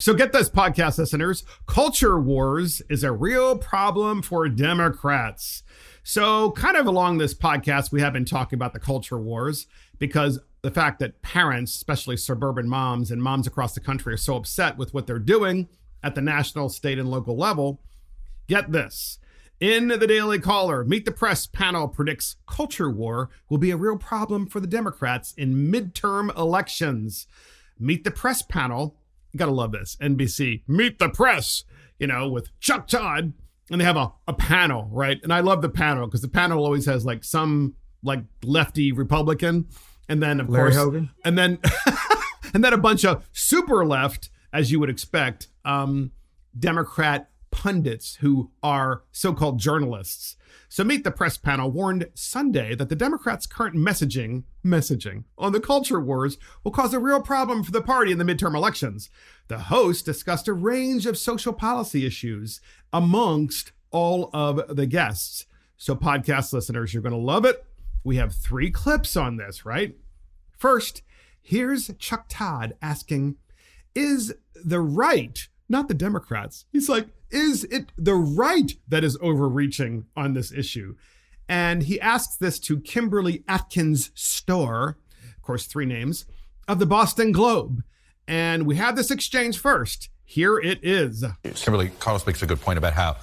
So get this, podcast listeners. Culture wars is a real problem for Democrats. So kind of along this podcast, we have been talking about the culture wars because the fact that parents, especially suburban moms and moms across the country, are so upset with what they're doing at the national, state, and local level. Get this. In the Daily Caller, Meet the Press panel predicts culture war will be a real problem for the Democrats in midterm elections. Meet the Press panel. You gotta love this. NBC, Meet the Press, with Chuck Todd. And they have a panel, right? And I love the panel because the panel always has some lefty Republican. And then, of Larry course, Hogan. And then, and then a bunch of super left, as you would expect, Democrat pundits who are so-called journalists. So Meet the Press panel warned Sunday that the Democrats' current messaging on the culture wars will cause a real problem for the party in the midterm elections. The host discussed a range of social policy issues amongst all of the guests. So podcast listeners, you're going to love it. We have 3 clips on this, right? First, here's Chuck Todd asking, is the right, not the Democrats, he's like, is it the right that is overreaching on this issue? And he asks this to Kimberly Atkins Stohr, of course, 3 names, of the Boston Globe. And we have this exchange first. Here it is. Kimberly, Carlos makes a good point about how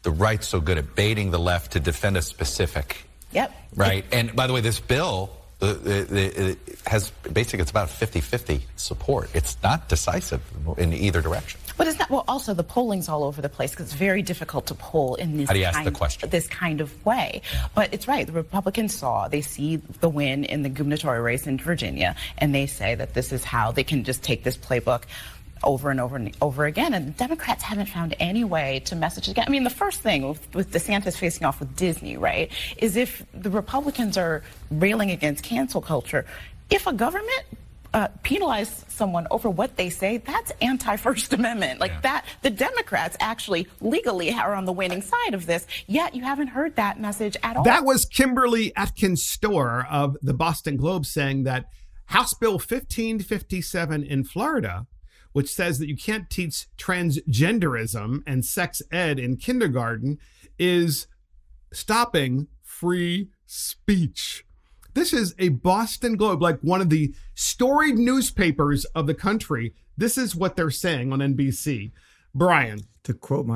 the right's so good at baiting the left to defend a specific. Yep. Right. And by the way, this bill it has basically, it's about 50-50 support. It's not decisive in either direction. But it's not, well, also the polling's all over the place because it's very difficult to poll in this, How do you ask the question? This kind of way. But it's right. The Republicans they see the win in the gubernatorial race in Virginia, and they say that this is how they can just take this playbook over and over and over again. And the Democrats haven't found any way to message again. I mean, the first thing with DeSantis facing off with Disney, right, is if the Republicans are railing against cancel culture, if a government penalize someone over what they say, that's anti-First Amendment. That, the Democrats actually legally are on the winning side of this, yet you haven't heard that message at all. That was Kimberly Atkins Stohr of the Boston Globe saying that House Bill 1557 in Florida, which says that you can't teach transgenderism and sex ed in kindergarten, is stopping free speech. This is a Boston Globe, like one of the storied newspapers of the country. This is what they're saying on NBC. Brian. To quote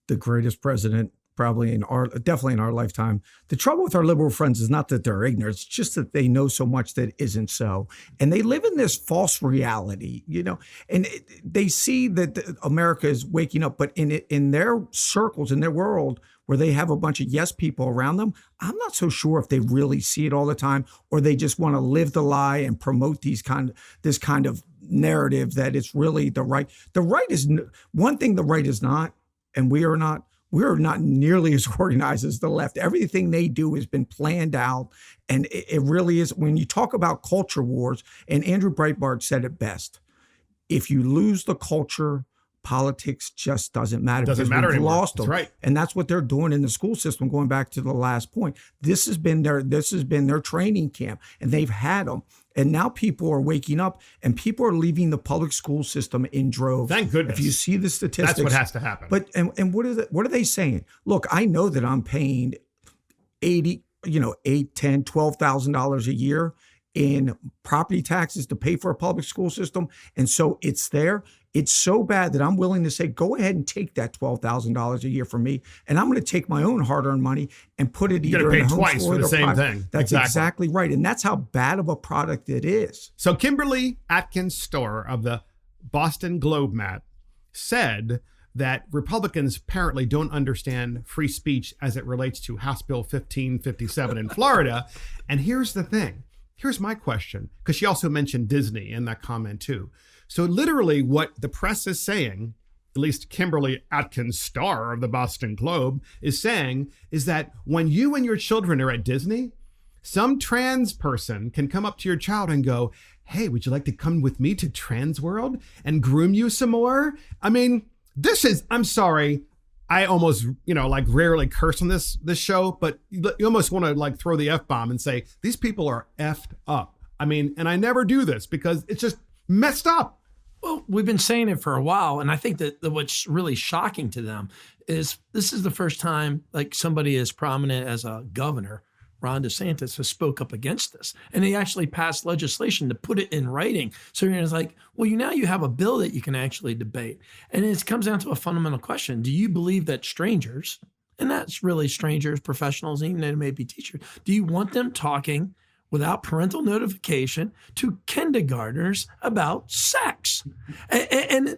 the greatest president probably definitely in our lifetime, the trouble with our liberal friends is not that they're ignorant, it's just that they know so much that isn't so. And they live in this false reality, and they see that America is waking up, but in their circles, in their world, where they have a bunch of yes people around them, I'm not so sure if they really see it all the time, or they just want to live the lie and promote this kind of narrative that it's really the right. The right is one thing the right is not, and we are not nearly as organized as the left. Everything they do has been planned out. And it really is. When you talk about culture wars, and Andrew Breitbart said it best, if you lose the culture, politics just doesn't matter. Doesn't matter anymore. Lost them. That's right. And that's what they're doing in the school system, going back to the last point. This has been their training camp, and they've had them. And now people are waking up, and people are leaving the public school system in droves. Thank goodness. If you see the statistics, that's what has to happen. But and what are they saying? Look, I know that I'm paying $8,000, $10,000, $12,000 a year in property taxes to pay for a public school system, and so it's there. It's so bad that I'm willing to say, go ahead and take that $12,000 a year from me, and I'm going to take my own hard-earned money and put it either in a home twice for the same thing. That's exactly right, and that's how bad of a product it is. So Kimberly Atkins Stohr of the Boston Globe, Matt, said that Republicans apparently don't understand free speech as it relates to House Bill 1557 in Florida. And here's the thing. Here's my question, because she also mentioned Disney in that comment too. So literally what the press is saying, at least Kimberly Atkins Stohr of the Boston Globe is saying, is that when you and your children are at Disney, some trans person can come up to your child and go, hey, would you like to come with me to Trans World and groom you some more? I mean, this is, I'm sorry, I almost, rarely curse on this show, but you almost want to throw the F-bomb and say, these people are effed up. I mean, and I never do this because it's just messed up. Well, we've been saying it for a while, and I think that what's really shocking to them is this is the first time like somebody as prominent as a governor, Ron DeSantis, has spoke up against this. And they actually passed legislation to put it in writing. So it's like, well, now you have a bill that you can actually debate. And it comes down to a fundamental question. Do you believe that strangers, and that's really strangers, professionals, even though they may be teachers, do you want them talking without parental notification to kindergartners about sex? And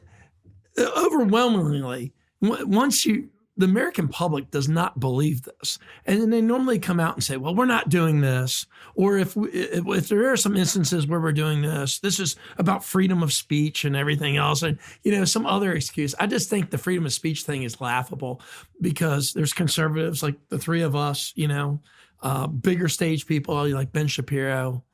overwhelmingly, the American public does not believe this. And then they normally come out and say, well, we're not doing this. Or if there are some instances where we're doing this is about freedom of speech and everything else. And, some other excuse. I just think the freedom of speech thing is laughable because there's conservatives like the three of us, bigger stage people like Ben Shapiro,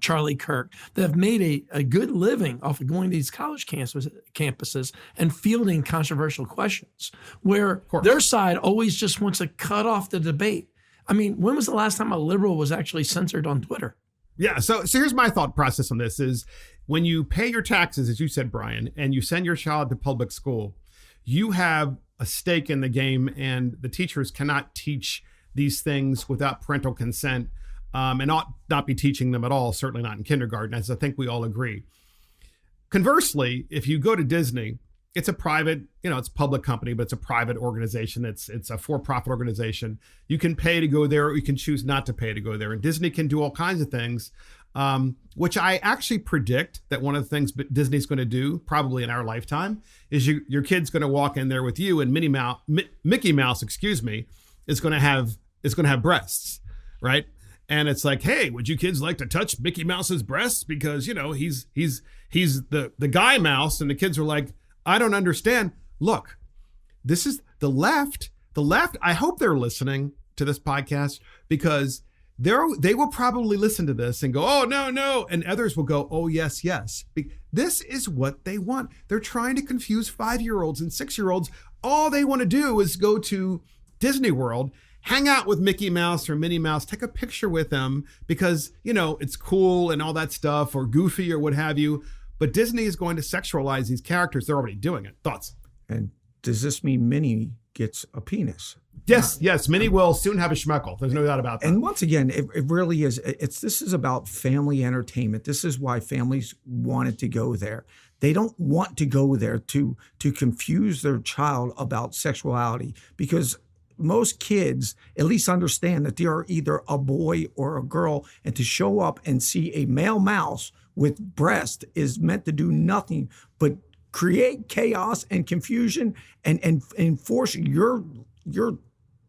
Charlie Kirk, that have made a good living off of going to these college campuses and fielding controversial questions, where their side always just wants to cut off the debate. I mean, when was the last time a liberal was actually censored on Twitter? Yeah, so here's my thought process on this is when you pay your taxes, as you said, Brian, and you send your child to public school, you have a stake in the game, and the teachers cannot teach these things without parental consent. And not be teaching them at all, certainly not in kindergarten, as I think we all agree. Conversely, if you go to Disney, it's a private, it's a public company, but it's a private organization. It's a for-profit organization. You can pay to go there, or you can choose not to pay to go there. And Disney can do all kinds of things, which I actually predict that one of the things Disney's going to do, probably in our lifetime, is your kid's going to walk in there with you, and Mickey Mouse, is going to have breasts, right? And it's like, hey, would you kids like to touch Mickey Mouse's breasts? Because, he's the guy mouse. And the kids are like, I don't understand. Look, this is the left. The left, I hope they're listening to this podcast, because they will probably listen to this and go, oh, no. And others will go, oh, yes. This is what they want. They're trying to confuse 5-year-olds and 6-year-olds. All they want to do is go to Disney World, hang out with Mickey Mouse or Minnie Mouse, take a picture with them because, it's cool and all that stuff, or Goofy or what have you. But Disney is going to sexualize these characters. They're already doing it. Thoughts? And does this mean Minnie gets a penis? Yes. Minnie will soon have a schmeckle. There's no doubt about that. And once again, it really is. This is about family entertainment. This is why families wanted to go there. They don't want to go there to confuse their child about sexuality, because most kids at least understand that they are either a boy or a girl, and to show up and see a male mouse with breast is meant to do nothing but create chaos and confusion and force your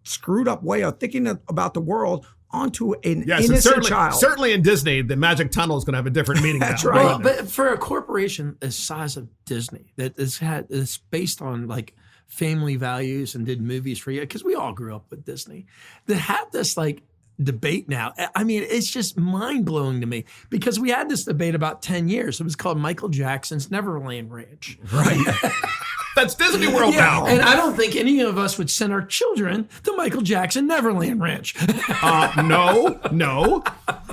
screwed up way of thinking about the world onto an innocent child. Certainly in Disney, the magic tunnel is going to have a different meaning. That's now. right. Well, but for a corporation the size of Disney that is based on like family values and did movies for you, because we all grew up with Disney, that have this like debate now. I mean, it's just mind blowing to me, because we had this debate about 10 years. It was called Michael Jackson's Neverland Ranch. Right. That's Disney World now. And I don't think any of us would send our children to Michael Jackson Neverland Ranch. No.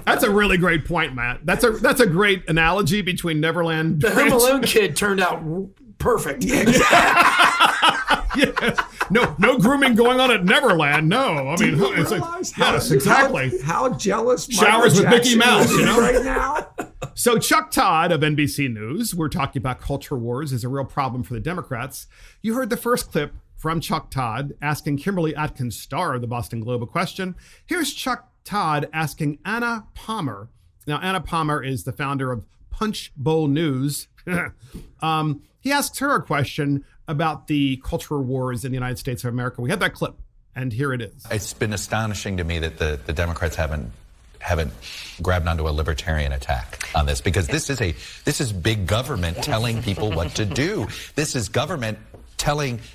That's a really great point, Matt. That's a great analogy between Neverland. The Home Alone kid turned out perfect. Yes. No grooming going on at Neverland. No, I mean, it's like, yes, exactly. How jealous showers with Mickey Mouse, right now. So Chuck Todd of NBC News, we're talking about culture wars is a real problem for the Democrats. You heard the first clip from Chuck Todd asking Kimberly Atkins Starr of the Boston Globe a question. Here's Chuck Todd asking Anna Palmer. Now, Anna Palmer is the founder of Punch Bowl News. He asks her a question about the cultural wars in the United States of America. We have that clip, and here it is. It's been astonishing to me that the Democrats haven't grabbed onto a libertarian attack on this, because this is big government telling people what to do. This is government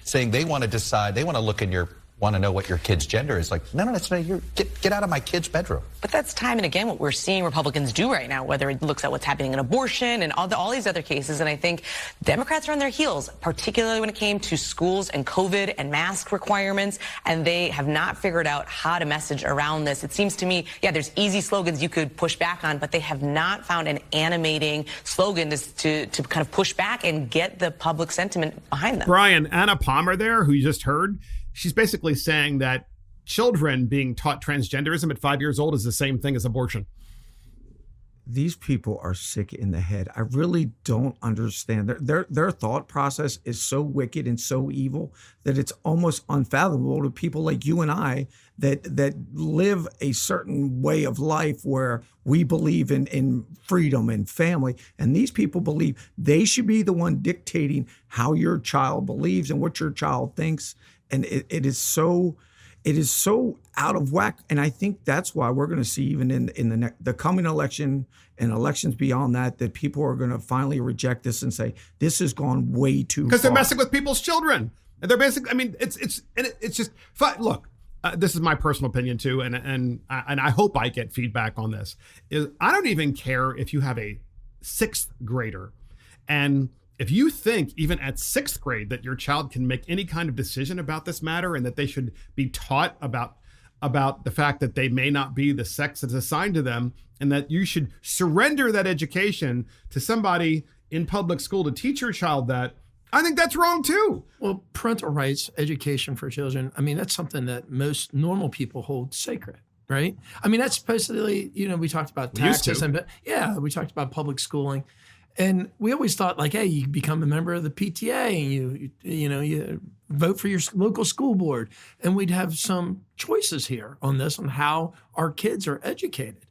saying they want to decide, they want to look in your want to know what your kid's gender is. Like, no, it's not. Get out of my kid's bedroom. But that's time and again what we're seeing Republicans do right now, whether it looks at what's happening in abortion and all these other cases. And I think Democrats are on their heels, particularly when it came to schools and COVID and mask requirements, and they have not figured out how to message around this. It seems to me, yeah, there's easy slogans you could push back on, but they have not found an animating slogan to kind of push back and get the public sentiment behind them. Brian, Anna Palmer there, who you just heard, she's basically saying that children being taught transgenderism at 5 years old is the same thing as abortion. These people are sick in the head. I really don't understand. Their thought process is so wicked and so evil that it's almost unfathomable to people like you and I that live a certain way of life where we believe in freedom and family. And these people believe they should be the one dictating how your child believes and what your child thinks. And it is so out of whack. And I think that's why we're going to see even in the coming election and elections beyond that people are going to finally reject this and say, this has gone way too far. Because they're messing with people's children. And they're basically, I mean, it's just, look, this is my personal opinion too. And I hope I get feedback on this. I don't even care if you have a 6th grader and if you think even at 6th grade that your child can make any kind of decision about this matter and that they should be taught about the fact that they may not be the sex that's assigned to them and that you should surrender that education to somebody in public school to teach your child that, I think that's wrong too. Well, parental rights, education for children, I mean, that's something that most normal people hold sacred, right? I mean, that's basically, we talked about taxes, we talked about public schooling. And we always thought like, hey, you become a member of the PTA and you vote for your local school board. And we'd have some choices here on this, on how our kids are educated.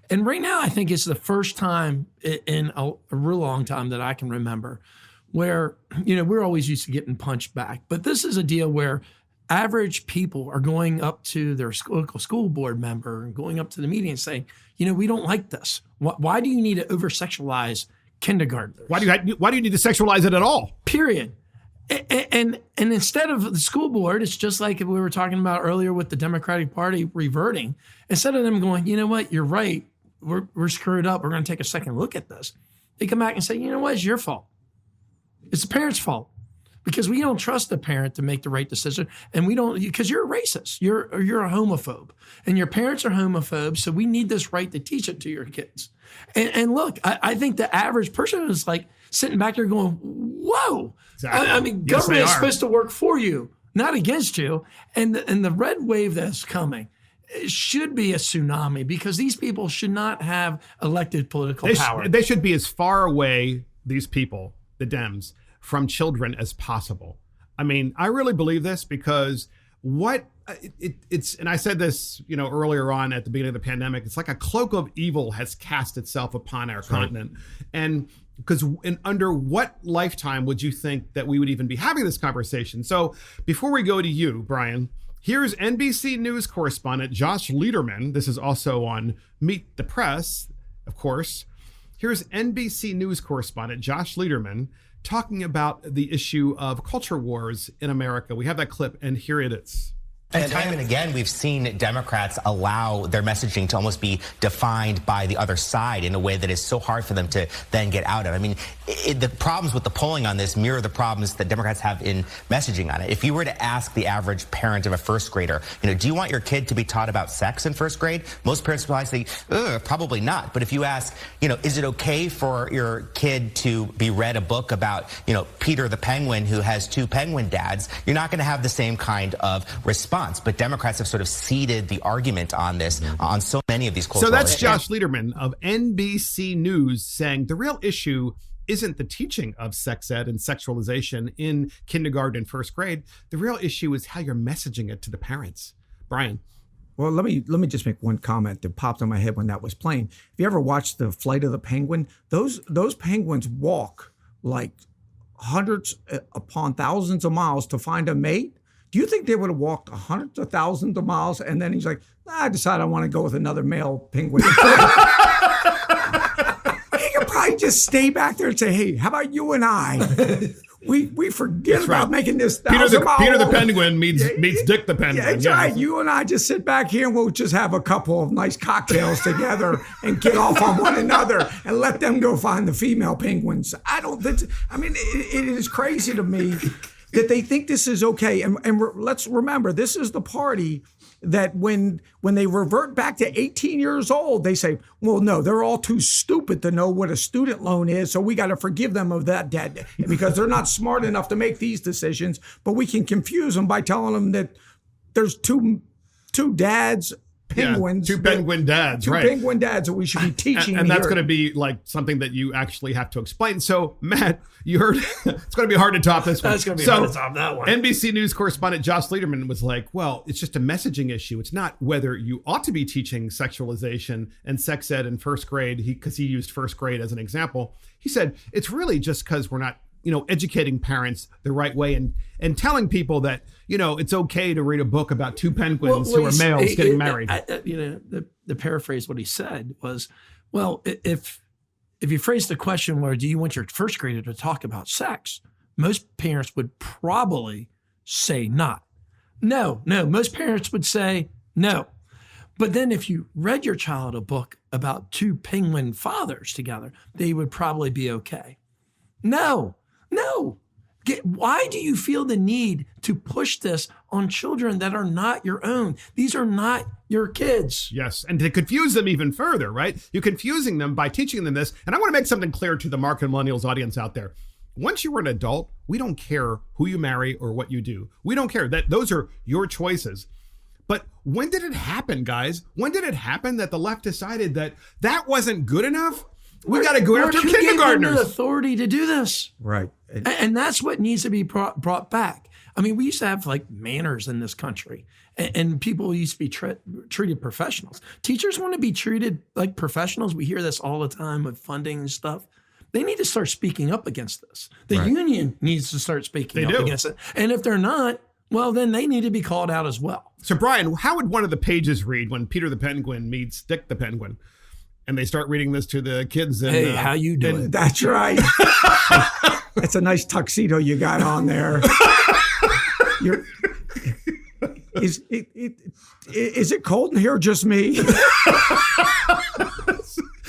And right now, I think it's the first time in a real long time that I can remember where, we're always used to getting punched back. But this is a deal where average people are going up to their local school board member and going up to the media and saying, we don't like this. Why do you need to over-sexualize kindergartners? Why do you need to sexualize it at all? Period. And instead of the school board, it's just like we were talking about earlier with the Democratic Party reverting. Instead of them going, you know what, you're right, we're screwed up, we're going to take a second look at this. They come back and say, you know what, it's your fault. It's the parent's fault. Because we don't trust the parent to make the right decision. And we don't, because you're a racist, you're a homophobe. And your parents are homophobes, so we need this right to teach it to your kids. And look, I think the average person is like sitting back there going, whoa. Exactly. I mean, yes, government is supposed to work for you, not against you. And the red wave that's coming, it should be a tsunami because these people should not have elected political power. They should be as far away, these people, the Dems, from children as possible. I mean, I really believe this because it's, and I said this, earlier on at the beginning of the pandemic, it's like a cloak of evil has cast itself upon our continent. And because under what lifetime would you think that we would even be having this conversation? So before we go to you, Brian, here's NBC News correspondent Josh Lederman. This is also on Meet the Press, of course. Here's NBC News correspondent Josh Lederman talking about the issue of culture wars in America. We have that clip, and here it is. And time and again, we've seen Democrats allow their messaging to almost be defined by the other side in a way that is so hard for them to then get out of. I mean, the problems with the polling on this mirror the problems that Democrats have in messaging on it. If you were to ask the average parent of a first grader, do you want your kid to be taught about sex in first grade? Most parents would probably say, probably not. But if you ask, is it okay for your kid to be read a book about, Peter the penguin who has 2 penguin dads, you're not going to have the same kind of response. But Democrats have sort of ceded the argument on this on so many of these cultural So that's issues. Josh Lederman of NBC News saying the real issue isn't the teaching of sex ed and sexualization in kindergarten and first grade. The real issue is how you're messaging it to the parents. Brian. Well, let me just make one comment that popped in my head when that was playing. If you ever watched the Flight of the Penguin, those penguins walk like hundreds upon thousands of miles to find a mate. Do you think they would have walked hundreds of thousands of miles and then he's like, I decided I want to go with another male penguin? He could probably just stay back there and say, hey, how about you and I? we forget about making this Peter the Penguin meets Dick the Penguin. Yeah, that's right. You and I just sit back here and we'll just have a couple of nice cocktails together and get off on one another and let them go find the female penguins. It is crazy to me that they think this is okay. And let's remember, this is the party that when they revert back to 18 years old, they say, well, no, they're all too stupid to know what a student loan is, so we got to forgive them of that debt because they're not smart enough to make these decisions, but we can confuse them by telling them that there's two dads, penguins. Two penguin dads, two right. penguin dads that we should be teaching and that's here. going to be like something that you actually have to explain. So, Matt, you heard it's going to be hard to top this one. That's going to be hard to top that one. NBC News correspondent Josh Lederman was like, well, it's just a messaging issue. It's not whether you ought to be teaching sexualization and sex ed in first grade, because he used first grade as an example. He said, it's really just because we're not educating parents the right way and telling people that, it's okay to read a book about two penguins who are males getting married. The paraphrase what he said was, well, if you phrase the question where do you want your first grader to talk about sex, most parents would probably say not. No, most parents would say no. But then if you read your child a book about two penguin fathers together, they would probably be okay. No. Why do you feel the need to push this on children that are not your own? These are not your kids. Yes, and to confuse them even further, right? You're confusing them by teaching them this. And I want to make something clear to the Mark and Millennials audience out there. Once you were an adult, we don't care who you marry or what you do. We don't care. Those are your choices. But when did it happen, guys? When did it happen that the left decided that wasn't good enough? We got to go after kindergartners. Who gave them the authority to do this? Right. And that's what needs to be brought back. I mean, we used to have like manners in this country, and people used to be treated professionals. Teachers want to be treated like professionals. We hear this all the time with funding and stuff. They need to start speaking up against this. The union needs to start speaking up against it. And if they're not, well, then they need to be called out as well. So, Brian, how would one of the pages read when Peter the Penguin meets Dick the Penguin? And they start reading this to the kids. And, hey, how you doing? That's right. That's a nice tuxedo you got on there. Is it cold in here? Just me?